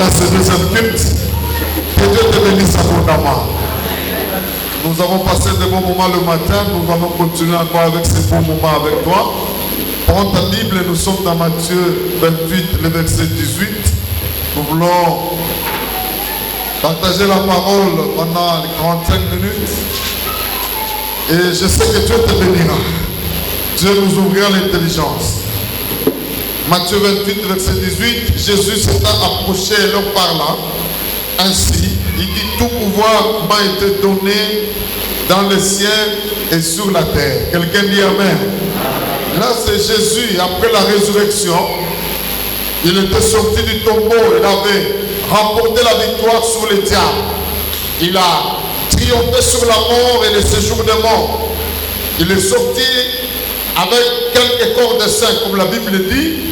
dans ce deuxième culte. Que Dieu te bénisse abondamment. Nous avons passé de bons moments le matin. Nous allons continuer encore avec ces bons moments avec toi. Prends ta Bible, nous sommes dans Matthieu 28, le verset 18. Nous voulons partager la parole pendant les 45 minutes. Et je sais que Dieu te bénira. Dieu nous ouvrira l'intelligence. Matthieu 28, verset 18. Jésus s'étant approché et leur parla ainsi. Il dit, tout pouvoir m'a été donné dans le ciel et sur la terre. Quelqu'un dit Amen. Là, c'est Jésus, après la résurrection. Il était sorti du tombeau. Il avait remporté la victoire sur le diable. Il a triomphé sur la mort et le séjour des morts. Il est sorti avec quelques corps de saints, comme la Bible dit.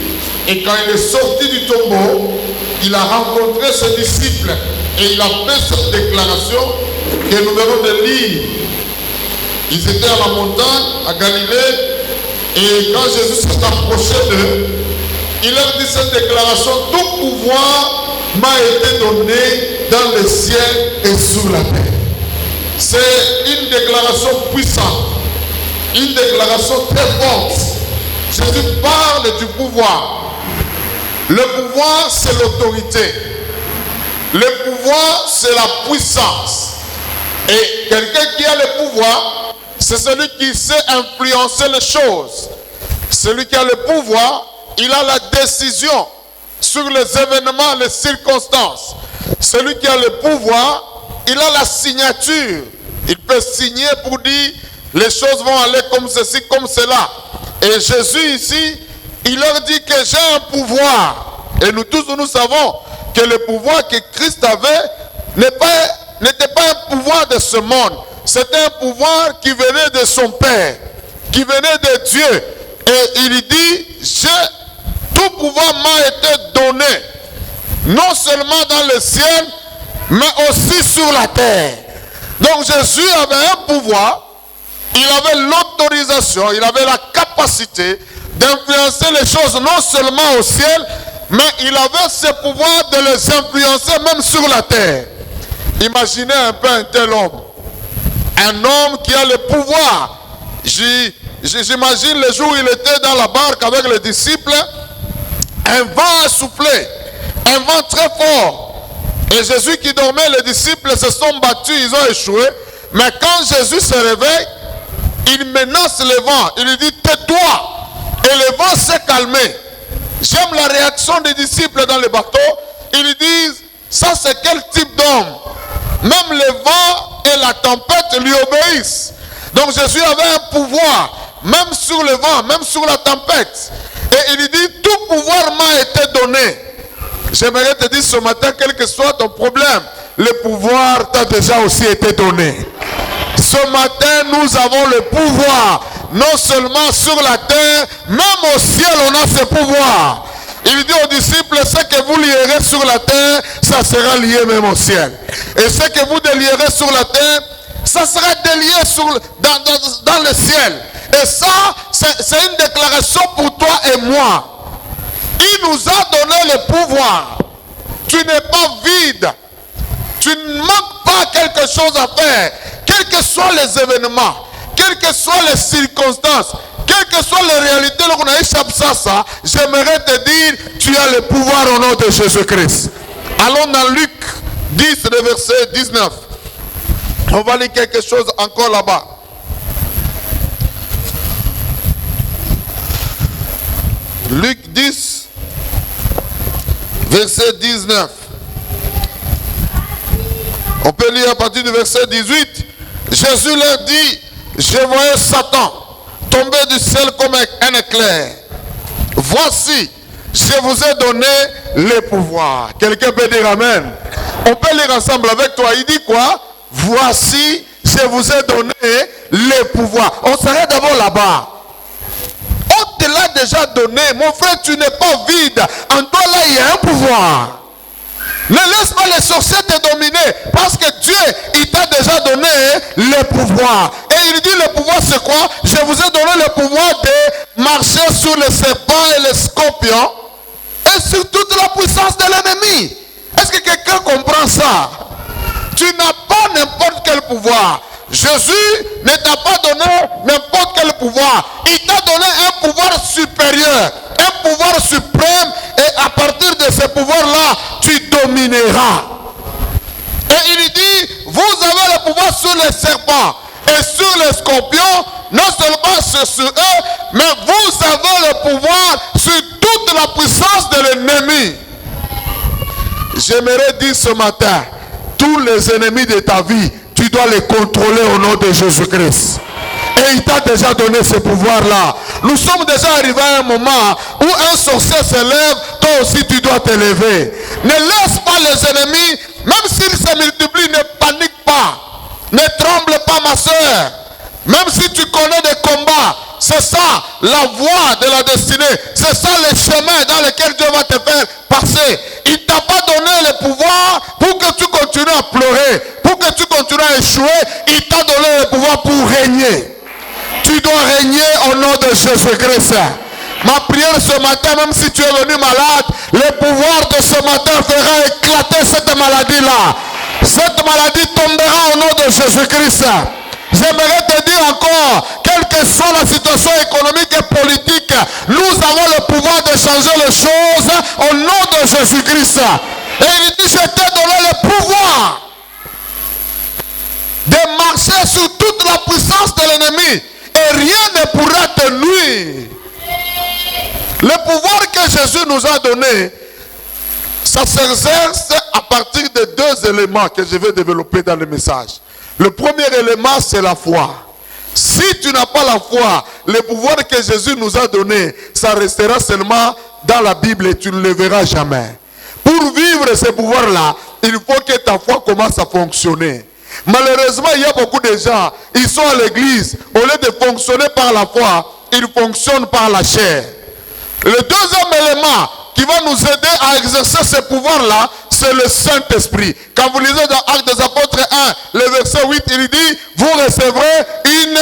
Et quand il est sorti du tombeau, il a rencontré ses disciples. Et il a fait cette déclaration que nous venons de lire. Ils étaient à la montagne, à Galilée. Et quand Jésus s'est approché d'eux, il leur dit cette déclaration: tout pouvoir m'a été donné dans le ciel et sur la terre. C'est une déclaration puissante, une déclaration très forte. Jésus parle du pouvoir. Le pouvoir, c'est l'autorité. Le pouvoir, c'est la puissance. Et quelqu'un qui a le pouvoir, c'est celui qui sait influencer les choses. Celui qui a le pouvoir, il a la décision sur les événements, les circonstances. Celui qui a le pouvoir, il a la signature. Il peut signer pour dire les choses vont aller comme ceci, comme cela. Et Jésus ici, il leur dit que j'ai un pouvoir. Et nous tous, nous savons que le pouvoir que Christ avait n'était pas un pouvoir de ce monde. C'était un pouvoir qui venait de son Père, qui venait de Dieu. Et il dit, tout pouvoir m'a été donné, non seulement dans le ciel, mais aussi sur la terre. Donc Jésus avait un pouvoir, il avait l'autorisation, il avait la capacité d'influencer les choses non seulement au ciel, mais il avait ce pouvoir de les influencer même sur la terre. Imaginez un peu un tel homme. Un homme qui a le pouvoir. J'imagine le jour où il était dans la barque avec les disciples, un vent a soufflé, un vent très fort. Et Jésus qui dormait, les disciples se sont battus, ils ont échoué. Mais quand Jésus se réveille, il menace le vent. Il lui dit, tais-toi. Et le vent s'est calmé. J'aime la réaction des disciples dans le bateau. Ils lui disent, ça c'est quel type d'homme? Même le vent et la tempête lui obéissent. Donc Jésus avait un pouvoir, même sur le vent, même sur la tempête. Et il lui dit, tout pouvoir m'a été donné. J'aimerais te dire ce matin, quel que soit ton problème, le pouvoir t'a déjà aussi été donné. Ce matin, nous avons le pouvoir, non seulement sur la terre, même au ciel, on a ce pouvoir. Il dit aux disciples, ce que vous lierez sur la terre, ça sera lié même au ciel. Et ce que vous délierez sur la terre, ça sera délié dans le ciel. Et ça, c'est une déclaration pour toi et moi. Il nous a donné le pouvoir. Tu n'es pas vide. Tu ne manques pas quelque chose à faire. Quels que soient les événements, quelles que soient les circonstances, quelles que soient les réalités, on a échappé ça, j'aimerais te dire, tu as le pouvoir au nom de Jésus-Christ. Allons dans Luc 10, le verset 19. On va lire quelque chose encore là-bas. Luc 10, verset 19. On peut lire à partir du verset 18. Jésus leur dit, je voyais Satan tomber du ciel comme un éclair. Voici, je vous ai donné le pouvoir. Quelqu'un peut dire Amen. On peut lire ensemble avec toi. Il dit quoi? Voici, je vous ai donné le pouvoir. On s'arrête d'abord là-bas. On te l'a déjà donné. Mon frère, tu n'es pas vide. En toi, là, il y a un pouvoir. Ne laisse pas les sorciers te dominer. Parce que Dieu, il t'a déjà donné le pouvoir. Et il dit le pouvoir c'est quoi? Je vous ai donné le pouvoir de marcher sur les serpents et les scorpions. Et sur toute la puissance de l'ennemi. Est-ce que quelqu'un comprend ça? Tu n'as pas n'importe quel pouvoir. Jésus ne t'a pas donné n'importe quel pouvoir. Il t'a donné un pouvoir supérieur, un pouvoir suprême, et à partir de ce pouvoir-là, tu domineras. Et il dit, vous avez le pouvoir sur les serpents et sur les scorpions, non seulement sur eux, mais vous avez le pouvoir sur toute la puissance de l'ennemi. J'aimerais dire ce matin, tous les ennemis de ta vie, tu dois les contrôler au nom de Jésus-Christ. Et il t'a déjà donné ce pouvoir-là. Nous sommes déjà arrivés à un moment où un sorcier se lève, toi aussi tu dois te lever. Ne laisse pas les ennemis, même s'ils se multiplient, ne panique pas. Ne tremble pas, ma soeur. Même si tu connais des combats, c'est ça la voie de la destinée. C'est ça le chemin dans lequel Dieu va te faire passer. Il ne t'a pas donné le pouvoir pour que tu continues à pleurer, pour que tu continues à échouer. Il t'a donné le pouvoir pour régner. Tu dois régner au nom de Jésus-Christ. Ma prière ce matin, même si tu es venu malade, le pouvoir de ce matin fera éclater cette maladie-là. Cette maladie tombera au nom de Jésus-Christ. J'aimerais te dire encore, quelle que soit la situation économique et politique, nous avons le pouvoir de changer les choses au nom de Jésus-Christ. Et il dit, je t'ai donné le pouvoir de marcher sur toute la puissance de l'ennemi et rien ne pourra te nuire. Le pouvoir que Jésus nous a donné, ça s'exerce à partir de deux éléments que je vais développer dans le message. Le premier élément, c'est la foi. Si tu n'as pas la foi, le pouvoir que Jésus nous a donné, ça restera seulement dans la Bible et tu ne le verras jamais. Pour vivre ce pouvoir-là, il faut que ta foi commence à fonctionner. Malheureusement, il y a beaucoup de gens, ils sont à l'église, au lieu de fonctionner par la foi, ils fonctionnent par la chair. Le deuxième élément qui va nous aider à exercer ce pouvoir-là, c'est le Saint-Esprit. Quand vous lisez dans Actes des Apôtres 1, le verset 8, il dit, vous recevrez une...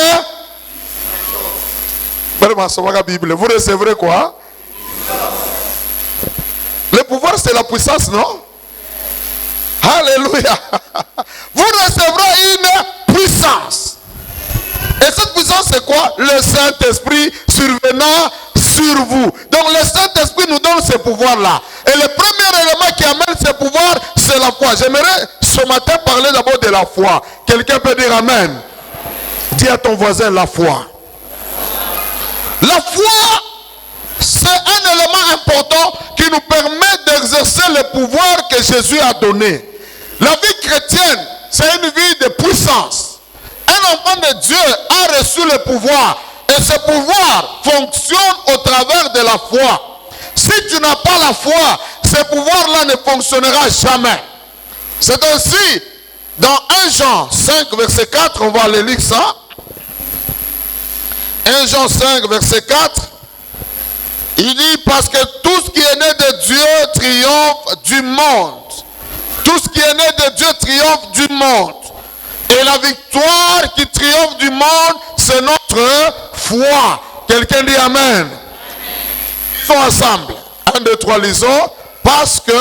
Vous recevrez quoi? Le pouvoir, c'est la puissance, non? Alléluia. Vous recevrez une puissance. Et cette puissance, c'est quoi? Le Saint-Esprit survenant sur vous. Donc le Saint-Esprit nous donne ce pouvoir-là. Et le premier élément qui amène ce pouvoir, c'est la foi. J'aimerais ce matin parler d'abord de la foi. Quelqu'un peut dire Amen. Dis à ton voisin la foi. La foi, c'est un élément important qui nous permet d'exercer le pouvoir que Jésus a donné. La vie chrétienne, c'est une vie de puissance. Un enfant de Dieu a reçu le pouvoir. Et ce pouvoir fonctionne au travers de la foi. Si tu n'as pas la foi, ce pouvoir-là ne fonctionnera jamais. C'est ainsi, dans 1 Jean 5, verset 4, on va aller lire ça. 1 Jean 5, verset 4. Il dit, parce que tout ce qui est né de Dieu triomphe du monde. Tout ce qui est né de Dieu triomphe du monde. Et la victoire qui triomphe du monde, c'est notre foi. Quelqu'un dit Amen. Ils sont ensemble. 1, 2, 3, lisons. Parce que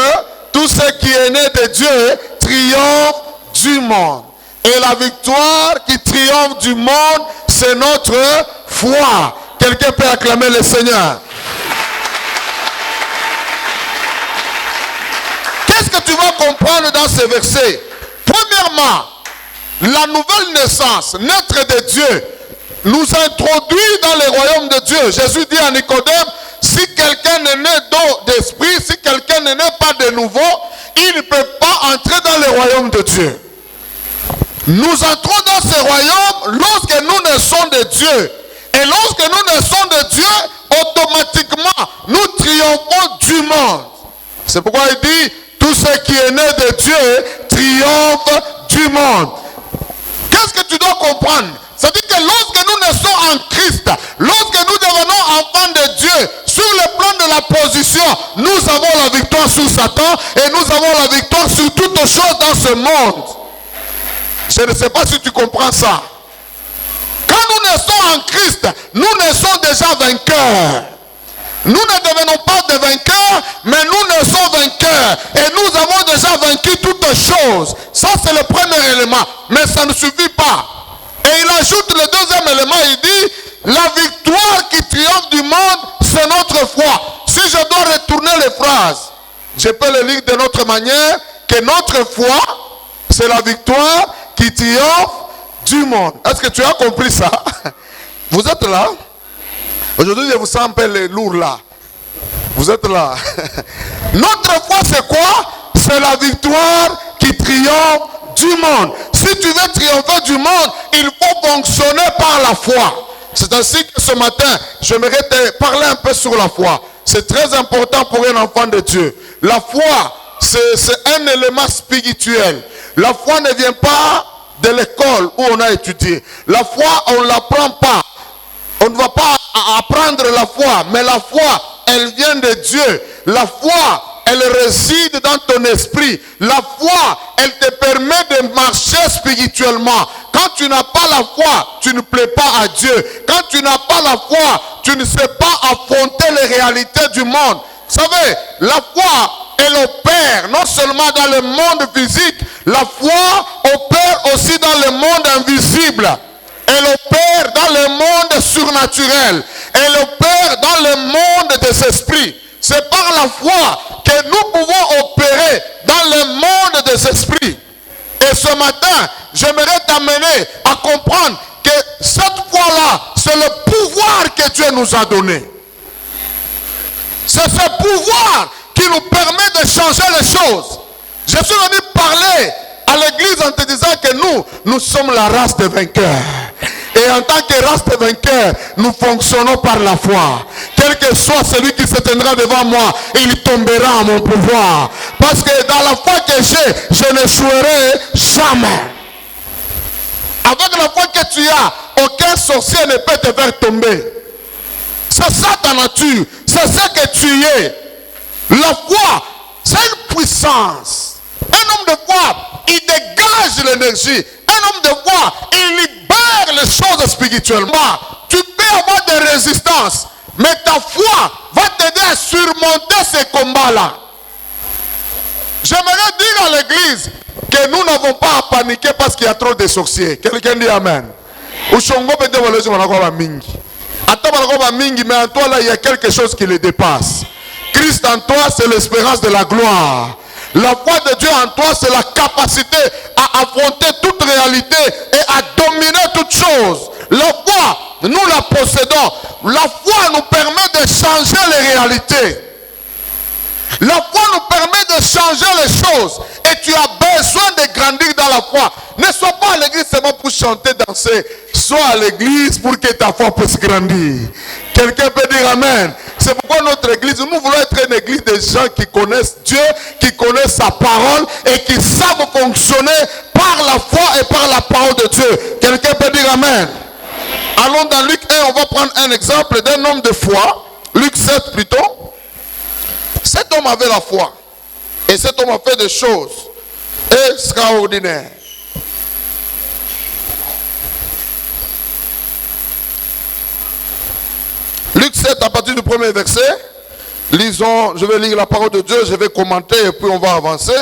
tout ce qui est né de Dieu triomphe du monde. Et la victoire qui triomphe du monde, c'est notre foi. Quelqu'un peut acclamer le Seigneur. Qu'est-ce que tu vas comprendre dans ce verset? Premièrement, la nouvelle naissance, naître de Dieu, nous introduit dans le royaume de Dieu. Jésus dit à Nicodème, si quelqu'un n'est né d'eau, d'esprit, si quelqu'un n'est né pas de nouveau, il ne peut pas entrer dans le royaume de Dieu. Nous entrons dans ce royaume lorsque nous naissons de Dieu. Et lorsque nous naissons de Dieu, automatiquement, nous triomphons du monde. C'est pourquoi il dit, tout ce qui est né de Dieu triomphe du monde. Qu'est-ce que tu dois comprendre? C'est-à-dire que lorsque nous naissons en Christ, lorsque nous devenons enfants de Dieu, sur le plan de la position, nous avons la victoire sur Satan et nous avons la victoire sur toutes choses dans ce monde. Je ne sais pas si tu comprends ça. Quand nous naissons en Christ, nous naissons déjà vainqueurs. Nous ne devenons pas des vainqueurs, mais nous naissons vainqueurs. Et nous avons déjà vaincu toutes choses. Ça, c'est le premier élément. Mais ça ne suffit pas. Et il ajoute le deuxième élément, il dit, la victoire qui triomphe du monde, c'est notre foi. Si je dois retourner les phrases, je peux le lire de notre manière, que notre foi, c'est la victoire qui triomphe du monde. Est-ce que tu as compris ça? Vous êtes là? Aujourd'hui, je vous sens un peu lourd là. Vous êtes là. Notre foi, c'est quoi? C'est la victoire qui triomphe du monde. Si tu veux triompher du monde, il faut fonctionner par la foi. C'est ainsi que ce matin, j'aimerais te parler un peu sur la foi. C'est très important pour un enfant de Dieu. La foi, c'est un élément spirituel. La foi ne vient pas de l'école où on a étudié. La foi, on ne l'apprend pas. On ne va pas apprendre la foi, mais la foi, elle vient de Dieu. La foi, elle réside dans ton esprit. La foi, elle te permet de marcher spirituellement. Quand tu n'as pas la foi, tu ne plais pas à Dieu. Quand tu n'as pas la foi, tu ne sais pas affronter les réalités du monde. Vous savez, la foi, elle opère non seulement dans le monde physique, la foi opère aussi dans le monde invisible. Elle opère dans le monde surnaturel. Elle opère dans le monde des esprits. C'est par la foi que nous pouvons opérer dans le monde des esprits. Et ce matin, j'aimerais t'amener à comprendre que cette foi-là, c'est le pouvoir que Dieu nous a donné. C'est ce pouvoir qui nous permet de changer les choses. Je suis venu parler à l'église en te disant que nous sommes la race des vainqueurs. Et en tant que race de vainqueurs, nous fonctionnons par la foi. Quel que soit celui qui se tiendra devant moi, il tombera à mon pouvoir. Parce que dans la foi que j'ai, je n'échouerai jamais. Avec la foi que tu as, aucun sorcier ne peut te faire tomber. C'est ça ta nature. C'est ça que tu es. La foi, c'est une puissance. Un homme de foi, il dégage l'énergie. Un homme de foi, il libère les choses spirituellement. Tu peux avoir des résistances, mais ta foi va t'aider à surmonter ces combats-là. J'aimerais dire à l'église que nous n'avons pas à paniquer parce qu'il y a trop de sorciers. Quelqu'un dit Amen. Mais en toi, là, il y a quelque chose qui les dépasse. Christ en toi, c'est l'espérance de la gloire. La foi de Dieu en toi, c'est la capacité à affronter toute réalité et à dominer toutes choses. La foi, nous la possédons. La foi nous permet de changer les réalités. La foi nous permet de changer les choses. Et tu as besoin de grandir dans la foi. Ne sois pas à l'église seulement pour chanter, danser. Sois à l'église pour que ta foi puisse grandir. Quelqu'un peut dire Amen. C'est pourquoi notre église, nous voulons être une église de gens qui connaissent Dieu, qui connaissent sa parole et qui savent fonctionner par la foi et par la parole de Dieu. Quelqu'un peut dire Amen. Allons dans Luc 1, on va prendre un exemple d'un homme de foi. Luc 7 plutôt. Cet homme avait la foi. Et cet homme a fait des choses extraordinaires. Luc 7 à partir du premier verset. Lisons, je vais lire la parole de Dieu, je vais commenter et puis on va avancer.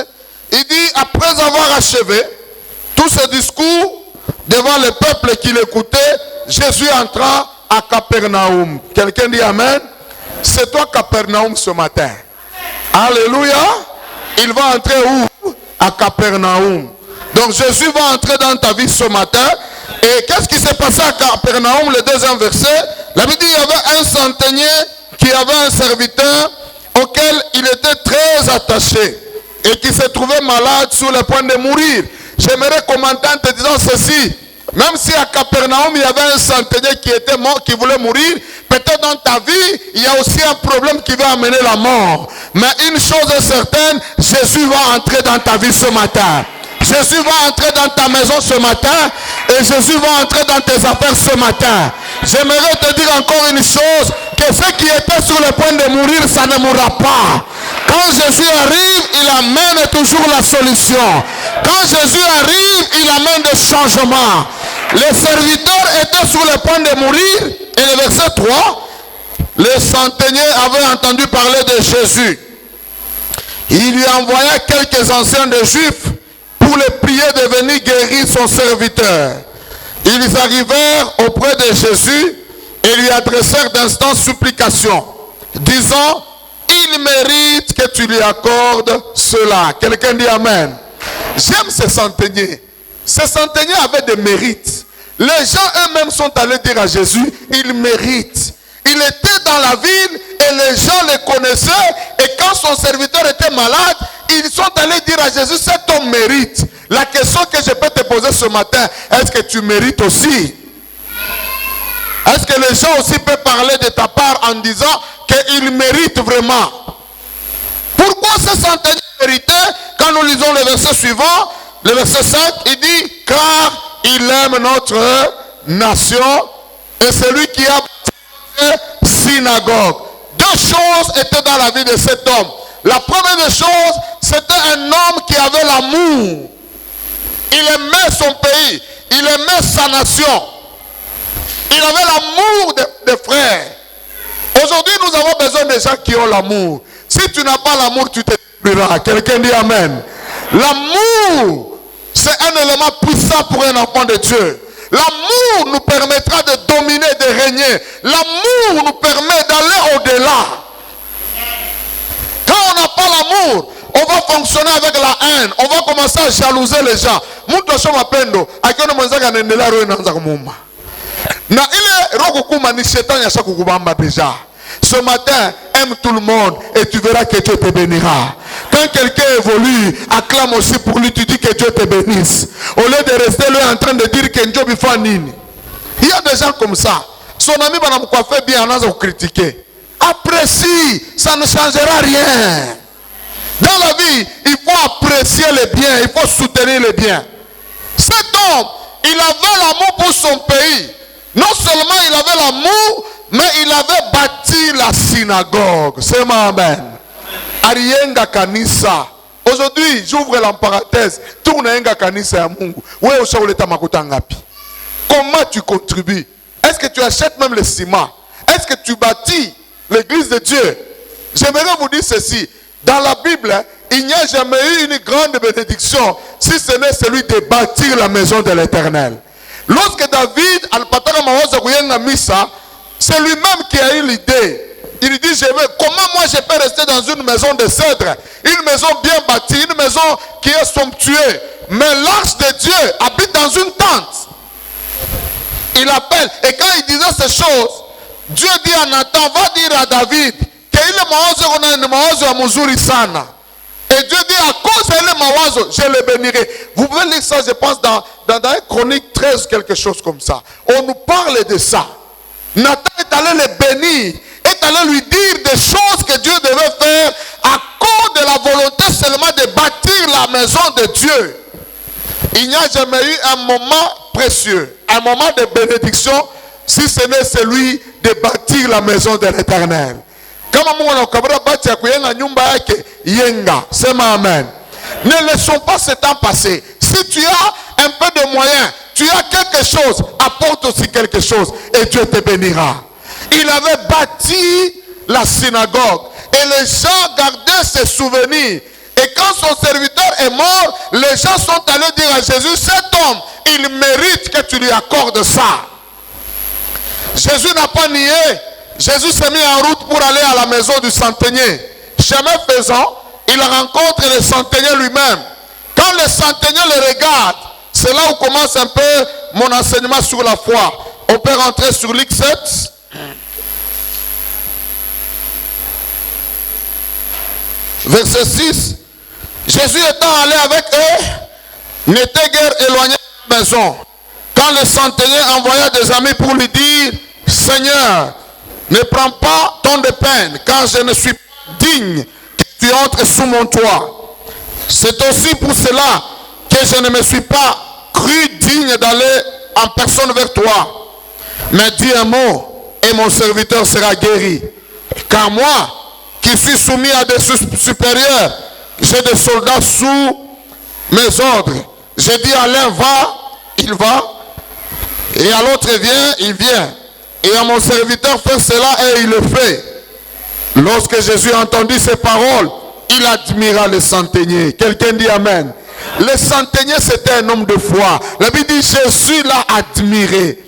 Il dit, après avoir achevé tout ce discours devant le peuple qui l'écoutait, Jésus entra à Capernaum. Quelqu'un dit Amen. C'est toi Capernaum ce matin. Alléluia. Il va entrer où? À Capernaum. Donc Jésus va entrer dans ta vie ce matin. Et qu'est-ce qui s'est passé à Capernaum, le deuxième verset? La Bible dit qu'il y avait un centenier qui avait un serviteur auquel il était très attaché et qui se trouvait malade sur le point de mourir. J'aimerais commenter en te disant ceci. Même si à Capernaum il y avait un centenier qui était mort, qui voulait mourir, peut-être dans ta vie, il y a aussi un problème qui va amener la mort. Mais une chose est certaine, Jésus va entrer dans ta vie ce matin. Jésus va entrer dans ta maison ce matin et Jésus va entrer dans tes affaires ce matin. J'aimerais te dire encore une chose, que ceux qui étaient sur le point de mourir, ça ne mourra pas. Quand Jésus arrive, il amène toujours la solution. Quand Jésus arrive, il amène des changements. Les serviteurs étaient sur le point de mourir et le verset 3, les centeniers avaient entendu parler de Jésus. Il lui envoya quelques anciens des Juifs pour le prier de venir guérir son serviteur. Ils arrivèrent auprès de Jésus et lui adressèrent d'instants supplications, disant, il mérite que tu lui accordes cela. Quelqu'un dit Amen. J'aime ces centeniers. Ces centeniers avaient des mérites. Les gens eux-mêmes sont allés dire à Jésus, il mérite. Il était dans la ville et les gens le connaissaient. Et quand son serviteur était malade, ils sont allés dire à Jésus, cet homme mérite. La question que je peux te poser ce matin, est-ce que tu mérites aussi? Est-ce que les gens aussi peuvent parler de ta part en disant qu'il mérite vraiment? Pourquoi ce centenier méritait? Quand nous lisons le verset suivant, le verset 5, il dit, car il aime notre nation et celui qui a synagogue. Deux choses étaient dans la vie de cet homme. La première des choses, c'était un homme qui avait l'amour. Il aimait son pays, il aimait sa nation. Il avait l'amour des frères. Aujourd'hui, nous avons besoin de gens qui ont l'amour. Si tu n'as pas l'amour, tu te détruiras. Quelqu'un dit Amen. L'amour, c'est un élément puissant pour un enfant de Dieu. L'amour nous permettra de dominer, de régner. L'amour nous permet d'aller au-delà. Quand on n'a pas l'amour, on va fonctionner avec la haine. On va commencer à jalouser les gens. Ce matin, aime tout le monde et tu verras que Dieu te bénira. Quand quelqu'un évolue, acclame aussi pour lui, tu dis que Dieu te bénisse. Au lieu de rester là en train de dire que Dieu fait nini. Il y a des gens comme ça. Son ami va nous coiffer bien, on a vous critiquer. Apprécie, ça ne changera rien. Dans la vie, il faut apprécier les biens, il faut soutenir les biens. Cet homme, il avait l'amour pour son pays. Non seulement il avait l'amour, mais il avait bâti la synagogue. C'est ma amen. Arienga kanisa. Aujourd'hui, j'ouvre la parenthèse. Tourne enga kanisa ya Mungu. Ouais, oshauleta makuta ngapi? Comment tu contribues? Est-ce que tu achètes même le ciment? Est-ce que tu bâtis l'église de Dieu? J'aimerais vous dire ceci. Dans la Bible, il n'y a jamais eu une grande bénédiction si ce n'est celui de bâtir la maison de l'Éternel. Lorsque David, c'est lui-même qui a eu l'idée. Il dit, comment moi je peux rester dans une maison de cèdre, une maison bien bâtie, une maison qui est somptueuse. Mais l'arche de Dieu habite dans une tente. Il appelle. Et quand il disait ces choses, Dieu dit à Nathan, va dire à David, et Dieu dit, à cause de mawazo, je le bénirai. Vous pouvez lire ça, je pense, dans une chronique 13, quelque chose comme ça. On nous parle de ça. Nathan est allé le bénir, est allé lui dire des choses que Dieu devait faire à cause de la volonté seulement de bâtir la maison de Dieu. Il n'y a jamais eu un moment précieux, un moment de bénédiction, si ce n'est celui de bâtir la maison de l'Éternel. C'est ma amen. Ne laissons pas ce temps passer. Si tu as un peu de moyens, tu as quelque chose, apporte aussi quelque chose et Dieu te bénira. Il avait bâti la synagogue et les gens gardaient ses souvenirs. Et quand son serviteur est mort, les gens sont allés dire à Jésus, cet homme, il mérite que tu lui accordes ça. Jésus n'a pas nié. Jésus s'est mis en route pour aller à la maison du centenier. Chemin faisant, il rencontre le centenier lui-même. Quand le centenier le regarde, c'est là où commence un peu mon enseignement sur la foi. On peut rentrer sur Luc 7. Verset 6. Jésus étant allé avec eux, n'était guère éloigné de la maison. Quand le centenier envoya des amis pour lui dire, Seigneur, ne prends pas tant de peine, car je ne suis pas digne que tu entres sous mon toit. C'est aussi pour cela que je ne me suis pas cru digne d'aller en personne vers toi. Mais dis un mot et mon serviteur sera guéri. Car moi, qui suis soumis à des supérieurs, j'ai des soldats sous mes ordres. Je dis à l'un va, il va. Et à l'autre viens, il vient. Et à mon serviteur fait cela et il le fait. Lorsque Jésus a entendu ces paroles, il admira le centenier. Quelqu'un dit amen. Le centenier, c'était un homme de foi. La Bible dit, Jésus l'a admiré.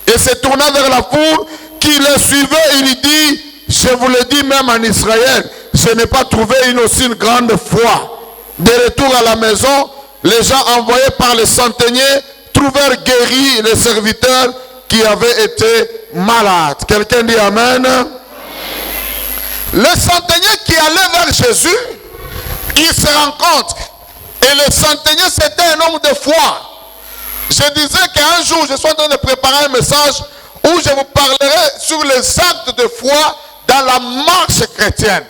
Et se tournant vers la foule qui le suivait, il dit, je vous le dis même en Israël, je n'ai pas trouvé aussi une grande foi. De retour à la maison, les gens envoyés par le centenier trouvèrent guéris les serviteurs qui avaient été malades. Quelqu'un dit amen. Le centenier qui allait vers Jésus, il se rencontre. Et le centenier, c'était un homme de foi. Je disais qu'un jour, je suis en train de préparer un message où je vous parlerai sur les actes de foi dans la marche chrétienne.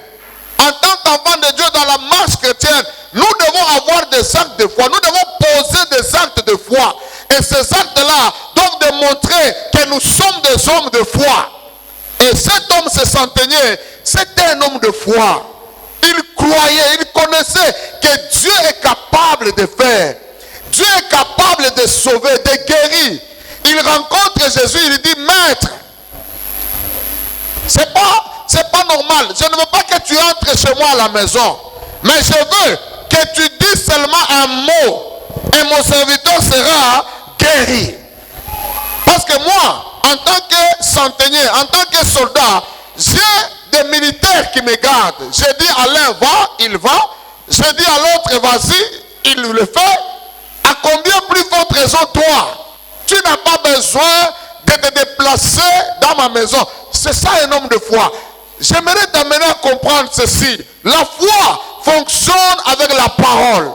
En tant qu'enfant de Dieu dans la marche chrétienne, nous devons avoir des actes de foi. Nous devons poser des actes de foi. Et ces actes-là doivent démontrer que nous sommes des hommes de foi. Et cet homme, ce centenier, c'était un homme de foi. Il croyait, il connaissait que Dieu est capable de faire. Dieu est capable de sauver, de guérir. Il rencontre Jésus, il dit, Maître, c'est pas normal. Je ne veux pas que tu entres chez moi à la maison. Mais je veux que tu dises seulement un mot. Et mon serviteur sera guéri. Parce que moi, en tant que centenier, en tant que soldat, j'ai des militaires qui me gardent. J'ai dit à l'un, va, il va. J'ai dit à l'autre, vas-y, il le fait. À combien plus forte raison toi? Tu n'as pas besoin de te déplacer dans ma maison. C'est ça un homme de foi. J'aimerais t'amener à comprendre ceci. La foi fonctionne avec la parole.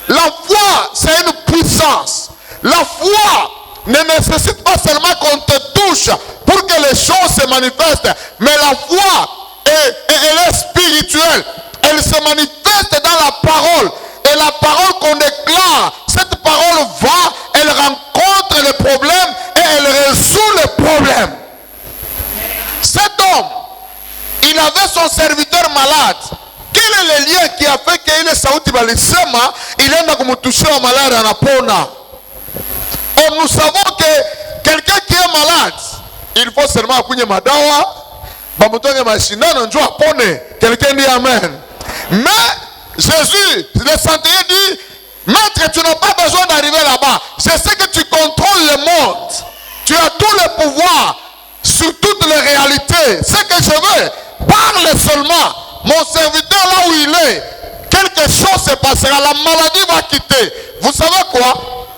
La foi, c'est une puissance. La foi ne nécessite pas seulement qu'on te touche pour que les choses se manifestent. Mais la foi, elle est spirituelle. Elle se manifeste dans la parole. Et la parole qu'on déclare, cette parole va, elle rencontre le problème et elle résout le problème. Cet homme, il avait son serviteur malade. Quel est le lien qui a fait qu'il est sauti balisema, il est touché au malade en apona? Et nous savons que quelqu'un qui est malade, il faut seulement accompagner madawa, bamutonge machina n'enjoue apone. Quelqu'un dit amen. Mais Jésus, le centenier dit, Maître, tu n'as pas besoin d'arriver là-bas. Je sais que tu contrôles le monde. Tu as tout le pouvoir sur toutes les réalités. Ce que je veux, parle seulement. Mon serviteur là où il est, quelque chose se passera. La maladie va quitter. Vous savez quoi?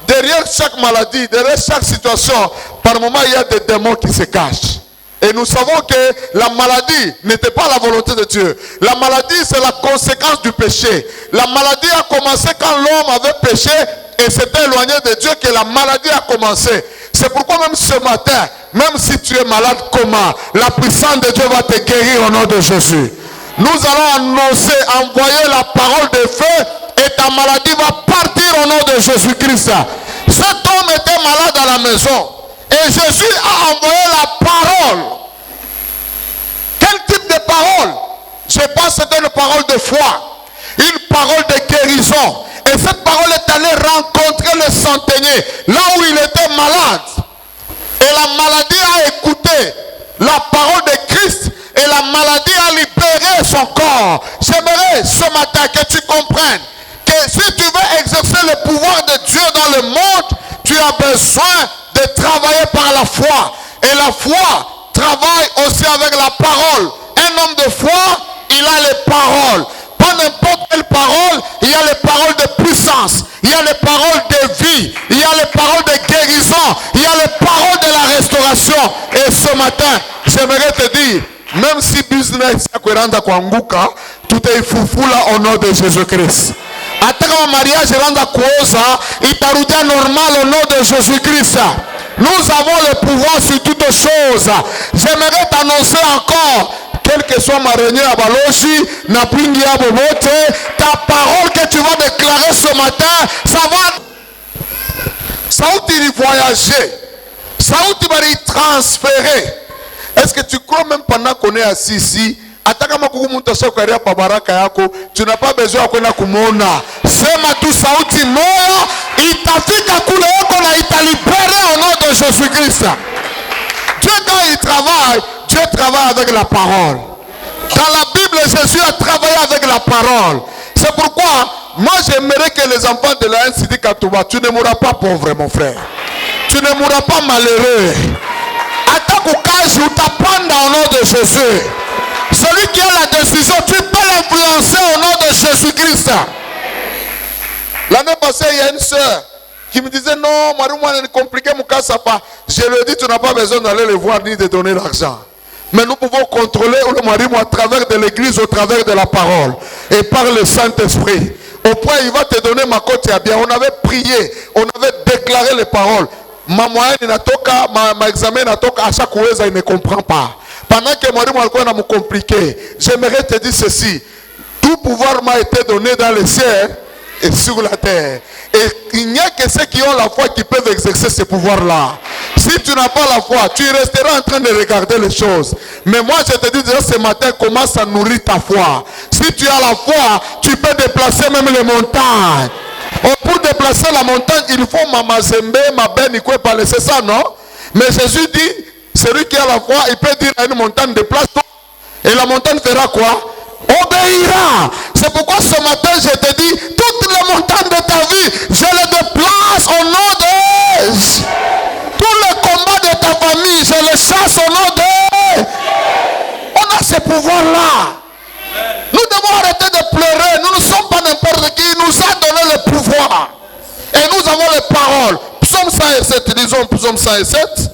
Derrière chaque maladie, derrière chaque situation, par moment il y a des démons qui se cachent. Et nous savons que la maladie n'était pas la volonté de Dieu. La maladie, c'est la conséquence du péché. La maladie a commencé quand l'homme avait péché et s'était éloigné de Dieu que la maladie a commencé. C'est pourquoi même ce matin, même si tu es malade, comment? La puissance de Dieu va te guérir au nom de Jésus. Nous allons annoncer, envoyer la parole de feu et ta maladie va partir au nom de Jésus-Christ. Cet homme était malade à la maison. Et Jésus a envoyé la parole. Quel type de parole? Je pense que c'était une parole de foi. Une parole de guérison. Et cette parole est allée rencontrer le centenier. Là où il était malade. Et la maladie a écouté la parole de Christ. Et la maladie a libéré son corps. J'aimerais ce matin que tu comprennes que si tu veux exercer le pouvoir de Dieu dans le monde, tu as besoin de travailler par la foi. Et la foi travaille aussi avec la parole. Un homme de foi, il a les paroles. Pas n'importe quelle parole, il y a les paroles de puissance. Il y a les paroles de vie. Il y a les paroles de guérison. Il y a les paroles de la restauration. Et ce matin, j'aimerais te dire, même si business yakwenda kuanguka, tutaifufula au nom de Jésus-Christ. Hata kama mariage randa kuoza, itarudia normal au nom de Jésus-Christ. Nous avons le pouvoir sur toutes choses. J'aimerais t'annoncer encore, quel que soit ma réunion à Balogi, na pingi à Bobote, ta parole que tu vas déclarer ce matin, ça va. Ça va te voyager. Ça va te transférer. Est-ce que tu crois même pendant qu'on est assis ici, tu n'as pas besoin de kwenda kumona. Sema tu sauti moya, itafika kule yako na italibere au nom de Jésus-Christ. Dieu quand il travaille, Dieu travaille avec la parole. Dans la Bible, Jésus a travaillé avec la parole. Moi, j'aimerais que les enfants de la NCD Katouba, tu ne mourras pas pauvre, mon frère. Tu ne mourras pas malheureux. Attaque au cas où t'apprends au nom de Jésus. Celui qui a la décision, tu peux l'influencer au nom de Jésus-Christ. L'année passée, il y a une soeur qui me disait non, Marie, moi, c'est compliqué, mon cas, ça pas. Je lui ai dit, tu n'as pas besoin d'aller les voir ni de donner l'argent. Mais nous pouvons contrôler le mari à travers de l'église, au travers de la parole et par le Saint-Esprit. Au point, il va te donner ma côte à bien. On avait prié, on avait déclaré les paroles. Ma moyenne n'atoka, ma examen n'atoka, à chaque fois, il ne comprend pas. Pendant que mari m'a me compliqué, j'aimerais te dire ceci. Tout pouvoir m'a été donné dans le ciel et sur la terre. Et il n'y a que ceux qui ont la foi qui peuvent exercer ce pouvoir-là. Si tu n'as pas la foi, tu resteras en train de regarder les choses. Mais moi, je te dis déjà ce matin, commence à nourrir ta foi. Si tu as la foi, tu peux déplacer même les montagnes. Pour déplacer la montagne, il faut ma mazembe, ma benne, c'est ça, non? Mais Jésus dit, celui qui a la foi, il peut dire à une montagne, déplace-toi. Et la montagne fera quoi? Obéira. C'est pourquoi ce matin je te dis, toutes les montagnes de ta vie, je les déplace au nom de Jésus. Tous les combats de ta famille, je les chasse au nom de Jésus. On a ce pouvoir-là. Nous devons arrêter de pleurer. Nous ne sommes pas n'importe qui. Il nous a donné le pouvoir. Et nous avons les paroles. Psaume 107, disons Psaume 107.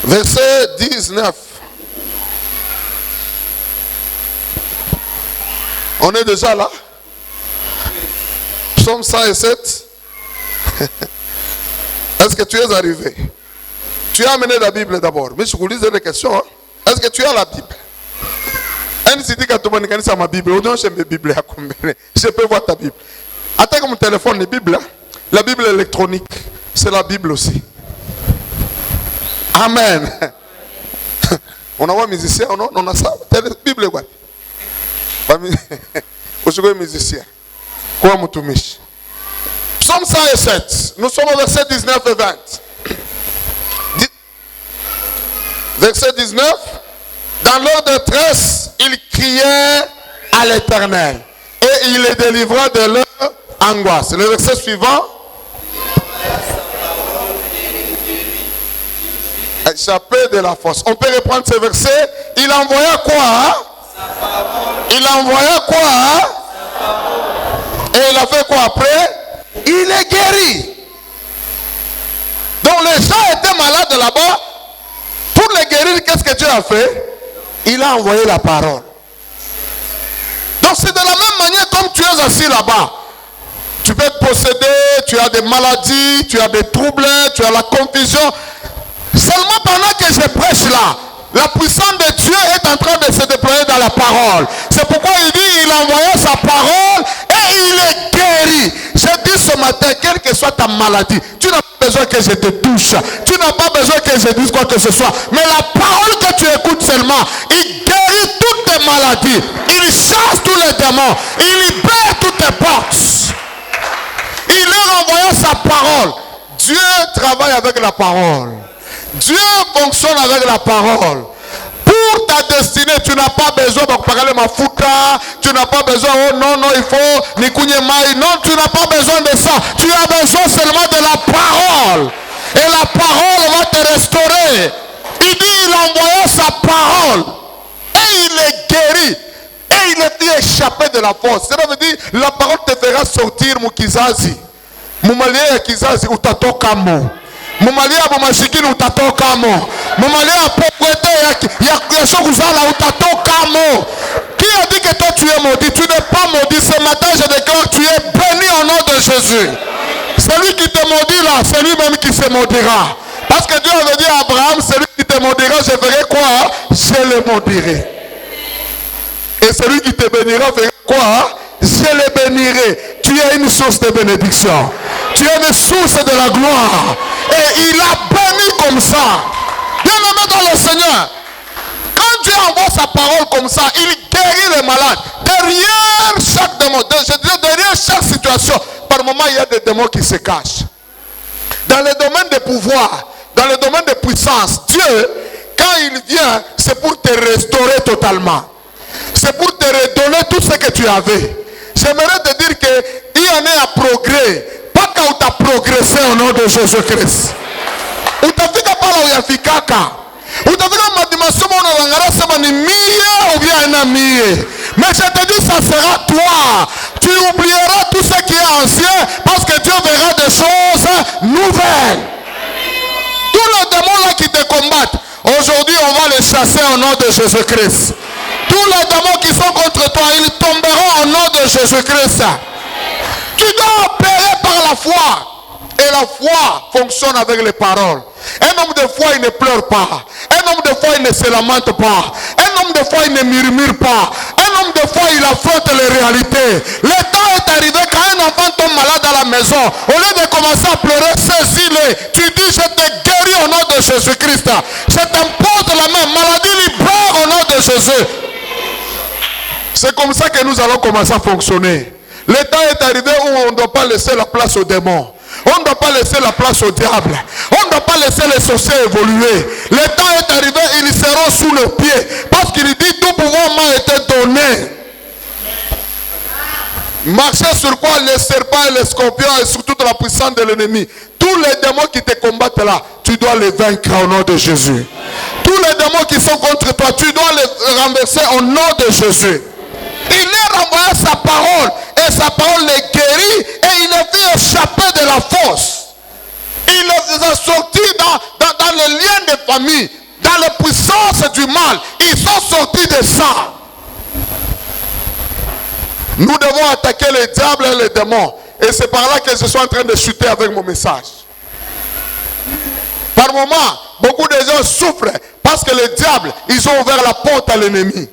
Verset 19. On est déjà là. Psaume 107. Est-ce que tu es arrivé? Tu as amené la Bible d'abord. Mais je vous lisais des questions. Hein? Est-ce que tu as la Bible? Ma Bible. Je peux voir ta Bible. Attends mon téléphone, la Bible. La Bible électronique. C'est la Bible aussi. Amen. On a un musicien, on a ça. La Bible, quoi. Aujourd'hui, musicien. Quoi, Moutoumich? Psaume 107. Nous sommes au verset 19 et 20. Verset 19. Dans leur détresse, ils criaient à l'Éternel. Et il les délivra de leur angoisse. Le verset suivant. Échappé de la fosse. On peut reprendre ce verset. Il envoya quoi? Hein? Il envoya quoi? Hein? Et il a fait quoi après? Il est guéri. Donc les gens étaient malades là-bas. Pour les guérir, qu'est-ce que Dieu a fait? Il a envoyé la parole. Donc c'est de la même manière comme tu es assis là-bas. Tu peux être possédé, tu as des maladies, tu as des troubles, tu as la confusion. Seulement pendant que je prêche là, la puissance de Dieu est en train de se déployer dans la parole. C'est pourquoi il dit, il envoya sa parole et il est guéri. Je dis ce matin, quelle que soit ta maladie, tu n'as pas besoin que je te touche. Tu n'as pas besoin que je dise quoi que ce soit. Mais la parole que tu écoutes seulement, il guérit toutes tes maladies. Il chasse tous les démons. Il libère toutes tes portes. Il leur envoya sa parole. Dieu travaille avec la parole. Dieu fonctionne avec la parole. Pour ta destinée, tu n'as pas besoin de parler ma fouta. Tu n'as pas besoin, oh non, il faut Nikunye Mai. Non, tu n'as pas besoin de ça. Tu as besoin seulement de la parole. Et la parole va te restaurer. Il dit, il envoya sa parole. Et il est guéri. Et il est échappé de la force. Cela veut dire, la parole te fera sortir Mukizazi. Mumalia Kizazi utatoka mo. Mumalia bomashikini utatoka mo. Mumalia pokwete ya shokuzala utatoka mo. Qui a dit que toi tu es maudit? Tu n'es pas maudit. Ce matin je déclare tu es béni au nom de Jésus. Celui qui te maudit là, c'est lui-même qui se maudira. Parce que Dieu avait dit à Abraham, celui qui te maudira, je ferai quoi? Je le maudirai. Et celui qui te bénira fera quoi? Je le bénirai. Tu es une source de bénédiction. Tu es une source de la gloire. Et il a béni comme ça. Bien-aimé dans le Seigneur. Quand Dieu envoie sa parole comme ça, il guérit les malades. Derrière chaque démon, derrière chaque situation, par moment il y a des démons qui se cachent. Dans le domaine de pouvoir, dans le domaine de puissance, Dieu, quand il vient, c'est pour te restaurer totalement. c'est pour te redonner tout ce que tu avais. J'aimerais te dire qu'il y en a un progrès. Pas quand tu as progressé au nom de Jésus-Christ. Ou tu as fait pas là où il y a fikaka. Ou tu as fait ma dimension, ou bien un ami. Mais je te dis, ça sera toi. Tu oublieras tout ce qui est ancien parce que Dieu verra des choses nouvelles. Tous les démons là qui te combattent, aujourd'hui on va les chasser au nom de Jésus-Christ. Tous les démons qui sont contre toi, ils tomberont au nom de Jésus-Christ. Tu dois opérer par la foi. Et la foi fonctionne avec les paroles. Un homme de foi, il ne pleure pas. Un homme de foi, il ne se lamente pas. Un homme de foi, il ne murmure pas. Un homme de foi, il affronte les réalités. Le temps est arrivé quand un enfant tombe malade à la maison. Au lieu de commencer à pleurer, saisis-le. Tu dis, je te guéris au nom de Jésus-Christ. Je t'impose la main. Maladie libère au nom de Jésus. C'est comme ça que nous allons commencer à fonctionner. Le temps est arrivé où on ne doit pas laisser la place aux démons. On ne doit pas laisser la place au diable. On ne doit pas laisser les sorciers évoluer. Le temps est arrivé, ils seront sous le pied. Parce qu'il dit, tout pouvoir m'a été donné. Marchez sur quoi? Les serpents et les scorpions et sur toute la puissance de l'ennemi. Tous les démons qui te combattent là, tu dois les vaincre au nom de Jésus. Tous les démons qui sont contre toi, tu dois les renverser au nom de Jésus. Il leur envoyé sa parole et sa parole les guérit et il les fait échapper de la fosse. Il les a sortis dans les liens de famille, dans les puissances du mal. Ils sont sortis de ça. Nous devons attaquer les diables et les démons. Et c'est par là que je suis en train de chuter avec mon message. Par moments, beaucoup de gens souffrent parce que les diables, ils ont ouvert la porte à l'ennemi.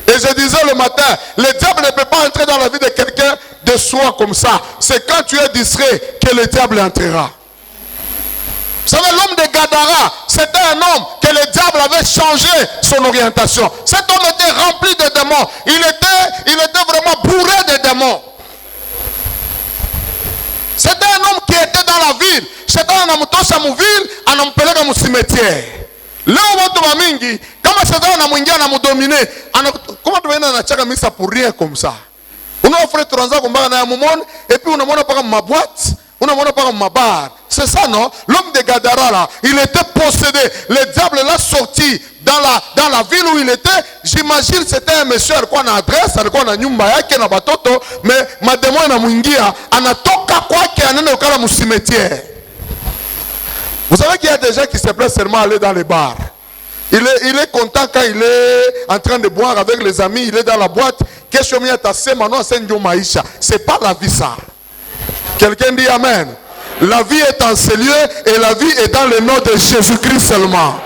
Et je disais le matin, le diable ne peut pas entrer dans la vie de quelqu'un de soi comme ça. C'est quand tu es distrait que le diable entrera. Vous savez, l'homme de Gadara, c'était un homme que le diable avait changé son orientation. Cet homme était rempli de démons. Il était vraiment bourré de démons. C'était un homme qui était dans la ville. C'était un homme qui était dans la ville, un homme qui était dans le cimetière. Leo watu wa mingi kama shetani anamuingia na mudomine comment tu viens anachaka misa pour rien comme ça. Unaofre tuanza kumbana na mumone et puis unamwona paka ma boîte, unamwona paka ma bar. C'est ça non? L'homme de Gadara là, il était possédé. Le diable l'a sorti dans la ville où il était. J'imagine c'était un monsieur alikuwa na adresse, alikuwa na nyumba yake na batoto, mais mademo anamuingia anatoka kwake anaenda ukala mu cimetière. Vous savez qu'il y a des gens qui se plaisent seulement à aller dans les bars. Il est content quand il est en train de boire avec les amis, il est dans la boîte. C'est pas la vie ça. Quelqu'un dit Amen. La vie est en ces lieux et la vie est dans le nom de Jésus-Christ seulement.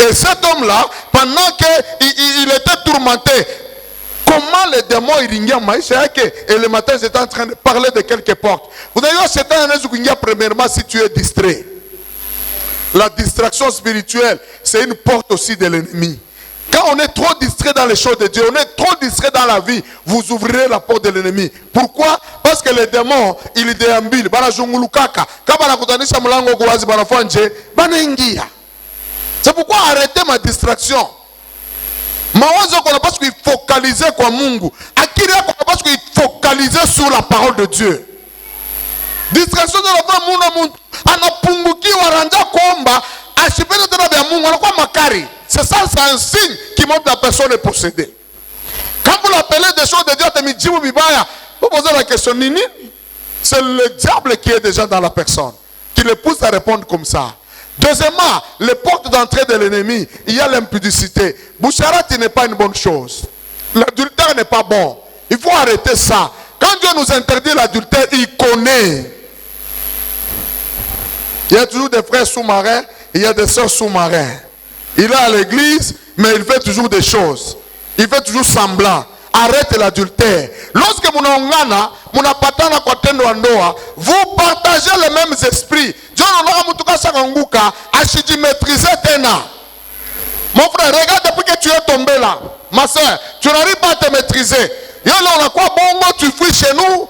Et cet homme-là, pendant qu'il était tourmenté, comment les démons iringia maïcha et le matin j'étais en train de parler de quelques portes. Vous avez vu, c'est un résultat premièrement si tu es distrait. La distraction spirituelle, c'est une porte aussi de l'ennemi. Quand on est trop distrait dans les choses de Dieu, on est trop distrait dans la vie, vous ouvrirez la porte de l'ennemi. Pourquoi? Parce que les démons, ils déambulent. C'est pourquoi arrêtez ma distraction. Mawazo qu'on a pas qu'il focaliser kwa Mungu. Akili qu'on a pas qu'il focaliser sur la parole de Dieu. Distraction de la Mungu anapunguki waranja kuomba ashipende tena vya Mungu anakuwa makari. C'est ça, c'est un signe qui montre la personne est possédée. Quand vous l'appelez des choses de Dieu, temijibu bibaya, vous posez la question nini? C'est le diable qui est déjà dans la personne, qui le pousse à répondre comme ça. Deuxièmement, les portes d'entrée de l'ennemi, il y a l'impudicité. Boucharati n'est pas une bonne chose. L'adultère n'est pas bon. Il faut arrêter ça. Quand Dieu nous interdit l'adultère, il connaît. Il y a toujours des frères sous-marins, il y a des sœurs sous-marins. Il est à l'église, mais il fait toujours des choses. Il fait toujours semblant. Arrête l'adultère. Lorsque vous partagez les mêmes esprits. Mon frère, regarde depuis que tu es tombé là. Ma soeur, tu n'arrives pas à te maîtriser. Tu fuis chez nous,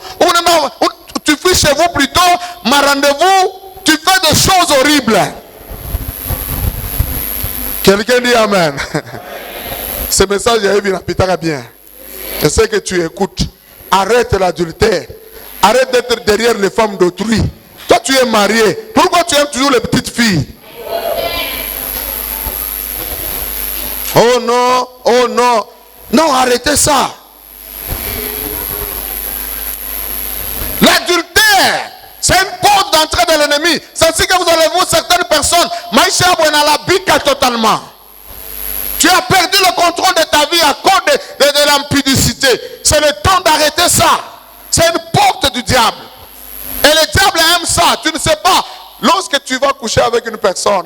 tu fuis chez vous plutôt, ma rendez-vous, tu fais des choses horribles. Quelqu'un dit Amen. Ce message est bien. Je sais que tu écoutes. Arrête l'adultère. Arrête d'être derrière les femmes d'autrui. Toi, tu es marié. Pourquoi tu aimes toujours les petites filles? Oh non, oh non. Non, arrêtez ça. L'adultère, c'est une porte d'entrée de l'ennemi. C'est ainsi que vous allez voir certaines personnes. Maïcha Bouenala bika totalement. Tu as perdu le contrôle de ta vie à cause de l'impudicité. C'est le temps d'arrêter ça. C'est une porte du diable. Et le diable aime ça. Tu ne sais pas. Lorsque tu vas coucher avec une personne,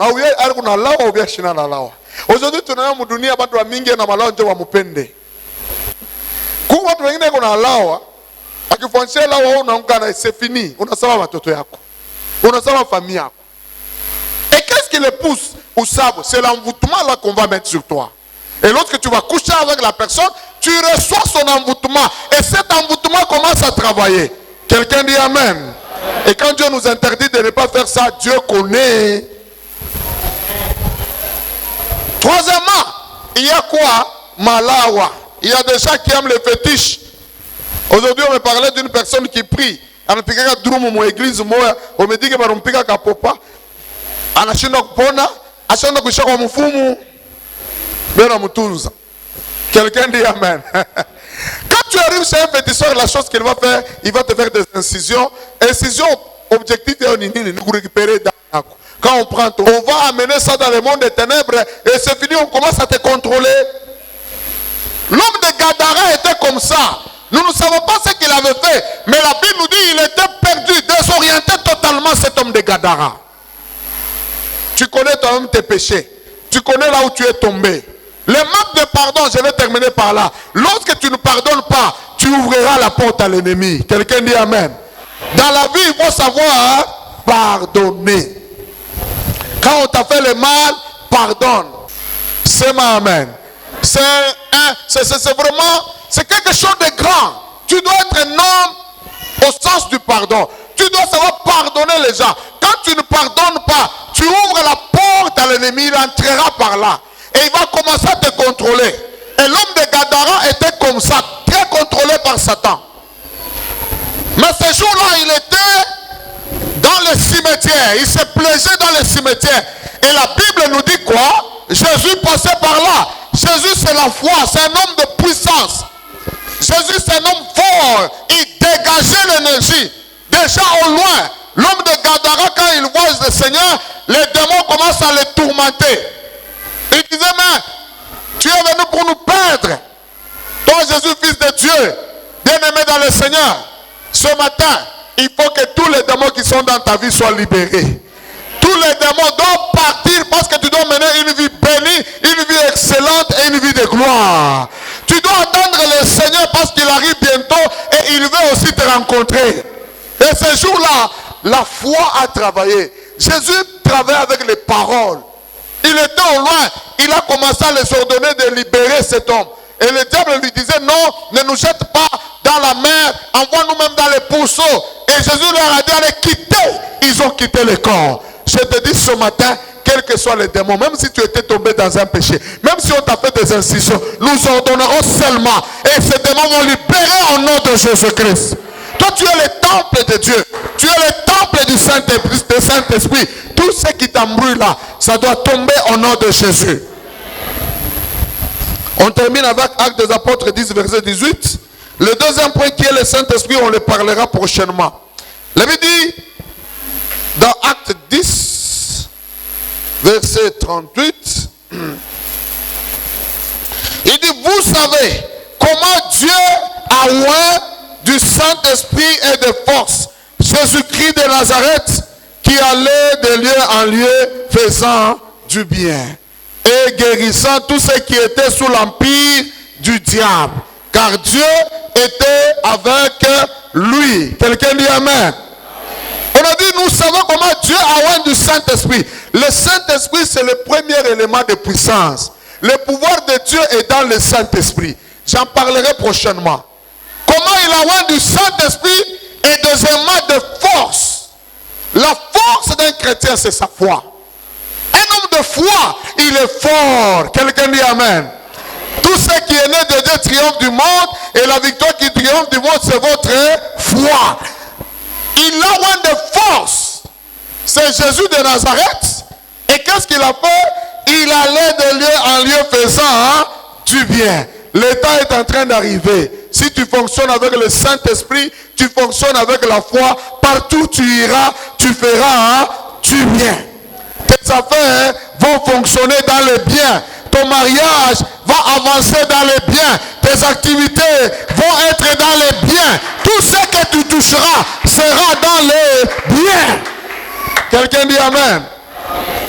aujourd'hui tu n'as pas dunia bado mingi na malao ndio wamupende. Kwa watu wengine kuna lawa akifuatia lawa unaungana c'est fini. Unasema watoto yako. Unasema famille yako. Et qu'est-ce qui les pousse au sabot? C'est l'envoûtement là qu'on va mettre sur toi. Et lorsque tu vas coucher avec la personne, tu reçois son envoûtement. Et cet envoûtement commence à travailler. Quelqu'un dit Amen. Et quand Dieu nous interdit de ne pas faire ça, Dieu connaît. Troisièmement, il y a quoi? Malawa. Il y a des gens qui aiment les fétiches. Aujourd'hui, on me parlait d'une personne qui prie. On me dit que anashinda kupona, ashaenda kuisha kwa mfumu bila mtunza. Quelqu'un dit Amen. Quand tu arrives chez un féticheur, la chose qu'il va faire, il va te faire des incisions. Incision, objectif est de récupérer d'argent. Quand on prend, on va amener ça dans le monde des ténèbres et c'est fini, on commence à te contrôler. L'homme de Gadara était comme ça. Nous ne savons pas ce qu'il avait fait, mais la Bible nous dit qu'il était perdu, désorienté totalement, cet homme de Gadara. Tu connais toi-même tes péchés. Tu connais là où tu es tombé. Le manque de pardon, je vais terminer par là. Lorsque tu ne pardonnes pas, tu ouvriras la porte à l'ennemi. Quelqu'un dit Amen. Dans la vie, il faut savoir pardonner. Quand on t'a fait le mal, pardonne. C'est ma Amen. C'est vraiment, c'est quelque chose de grand. Tu dois être un homme au sens du pardon. Tu dois savoir pardonner les gens. Quand tu ne pardonnes pas, tu ouvres la porte à l'ennemi, il entrera par là. Et il va commencer à te contrôler. Et l'homme de Gadara était comme ça, très contrôlé par Satan. Mais ce jour-là, il était dans le cimetière. Il se plaisait dans le cimetière. Et la Bible nous dit quoi? Jésus passait par là. Jésus, c'est la foi. C'est un homme de puissance. Jésus, c'est un homme fort. Il dégageait l'énergie. Déjà au loin, l'homme de Gadara, quand il voit le Seigneur, les démons commencent à le tourmenter. Il disait, mais tu es venu pour nous perdre. Toi, Jésus, fils de Dieu, bien-aimé dans le Seigneur, ce matin, il faut que tous les démons qui sont dans ta vie soient libérés. Tous les démons doivent partir parce que tu dois mener une vie bénie, une vie excellente et une vie de gloire. Tu dois attendre le Seigneur parce qu'il arrive bientôt et il veut aussi te rencontrer. Et ce jour-là, la foi a travaillé. Jésus travaillait avec les paroles. Il était au loin. Il a commencé à les ordonner de libérer cet homme. Et le diable lui disait, non, ne nous jette pas dans la mer. Envoie-nous même dans les pourceaux. Et Jésus leur a dit, allez quitter. Ils ont quitté le corps. Je te dis ce matin, quels que soient les démons, même si tu étais tombé dans un péché, même si on t'a fait des incisions, nous ordonnerons seulement. Et ces démons vont libérer au nom de Jésus-Christ. Toi, tu es le temple de Dieu. Tu es le temple du Saint-Esprit. Tout ce qui t'embrouille là, ça doit tomber au nom de Jésus. On termine avec Actes des Apôtres 10, verset 18. Le deuxième point qui est le Saint-Esprit, on le parlera prochainement. La Bible dit, dans Actes 10, verset 38, il dit, vous savez comment Dieu a oint du Saint-Esprit et de force Jésus-Christ de Nazareth, qui allait de lieu en lieu faisant du bien et guérissant tous ceux qui étaient sous l'empire du diable, car Dieu était avec lui. Quelqu'un dit Amen. On a dit, nous savons comment Dieu a oint du Saint-Esprit. Le Saint-Esprit, c'est le premier élément de puissance. Le pouvoir de Dieu est dans le Saint-Esprit. J'en parlerai prochainement. Comment il a oint du Saint-Esprit et deuxièmement de force. La force d'un chrétien, c'est sa foi. Un homme de foi, il est fort. Quelqu'un dit Amen. Tout ce qui est né de Dieu triomphe du monde, et la victoire qui triomphe du monde, c'est votre foi. Il a moins de force. C'est Jésus de Nazareth. Et qu'est-ce qu'il a fait? Il allait de lieu en lieu faisant du bien. Le temps est en train d'arriver. Si tu fonctionnes avec le Saint-Esprit, tu fonctionnes avec la foi, partout tu iras, tu feras du bien. Tes affaires vont fonctionner dans le bien. Ton mariage va avancer dans le bien. Tes activités vont être dans le bien. Tout ce que tu toucheras sera dans le bien. Quelqu'un dit Amen.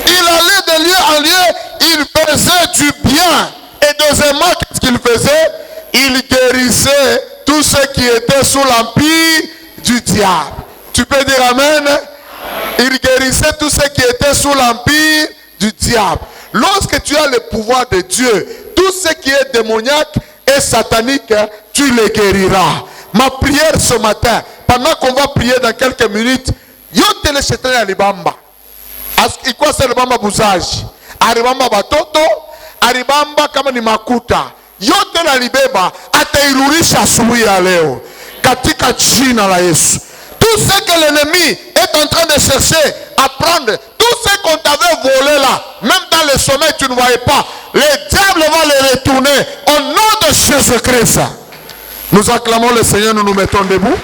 Il allait de lieu en lieu, il faisait du bien. Et deuxièmement, qu'est-ce qu'il faisait? Il guérissait tous ceux qui étaient sous l'empire du diable. Tu peux dire Amen? Il guérissait tous ceux qui étaient sous l'empire du diable. Lorsque tu as le pouvoir de Dieu, tout ce qui est démoniaque et satanique, tu les guériras. Ma prière ce matin, pendant qu'on va prier dans quelques minutes, yo tele shetani alibamba. Ikuwa se alibamba buzaji. Alibamba batoto, alibamba kama ni makuta. Yote na libeba atairurisha asubuhi ya leo katika jina la Yesu. Tout ce que l'ennemi est en train de chercher à prendre, tout ce qu'on t'avait volé là, même dans le sommeil tu ne voyais pas, le diable va les retourner au nom de Jésus-Christ. Nous acclamons le Seigneur, nous nous mettons debout.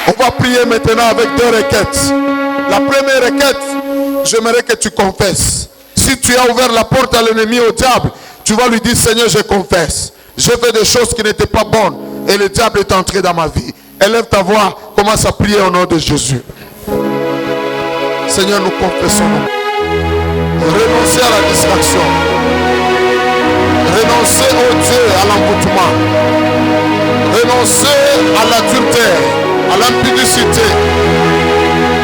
On va prier maintenant avec deux requêtes. La première requête, j'aimerais que tu confesses. Si tu as ouvert la porte à l'ennemi, au diable, tu vas lui dire, Seigneur, je confesse. J'ai fait des choses qui n'étaient pas bonnes et le diable est entré dans ma vie. Élève ta voix, commence à prier au nom de Jésus. Seigneur, nous confessons. Renoncez à la distraction. Renoncez au Dieu, à l'envoûtement. Renoncez à l'adultère, à l'impudicité.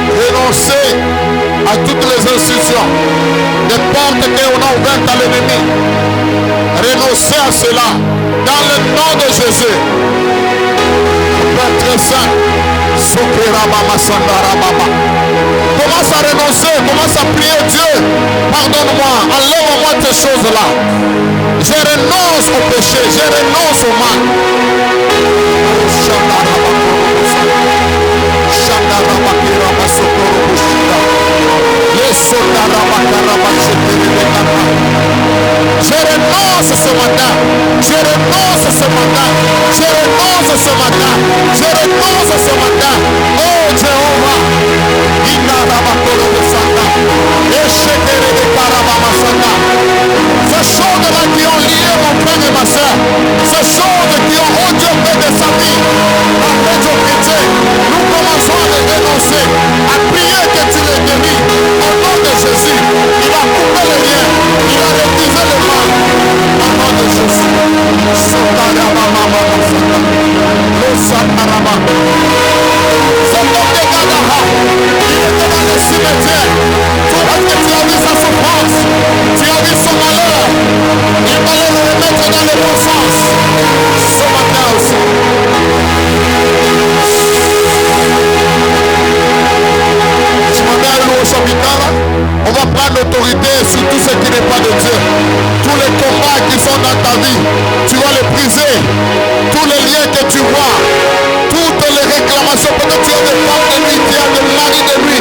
Renoncez à toutes les institutions, des portes qu'on a ouvertes à l'ennemi. Renoncez à cela dans le nom de Jésus. Père très saint, commence à renoncer, commence à prier Dieu. Pardonne-moi, enlève-moi ces choses-là. Je renonce au péché, je renonce au mal. Je renonce ce matin. Je renonce ce matin. Je renonce ce matin. Je renonce ce matin. Oh Jéhovah. Ces choses-là qui ont lié mon frère et ma soeur. Ces choses qui ont odieux de sa vie. La médiocrité. Nous commençons à les renoncer. À prier que tu les guéris. Au nom de Jésus. Il a coupé les liens. Il a révisé le mal. Au nom de Jésus. Cet homme de Gadara, il était dans le cimetière. Parce que tu as vu sa souffrance, tu as vu son malheur. Il fallait le remettre dans le bon sens. Ce matin aussi. On va prendre l'autorité sur tout ce qui n'est pas de Dieu. Tous les combats qui sont dans ta vie, tu vas les briser. Tous les liens que tu vois, toutes les réclamations, peut-être tu as des femmes de lui, tu as des maris de lui,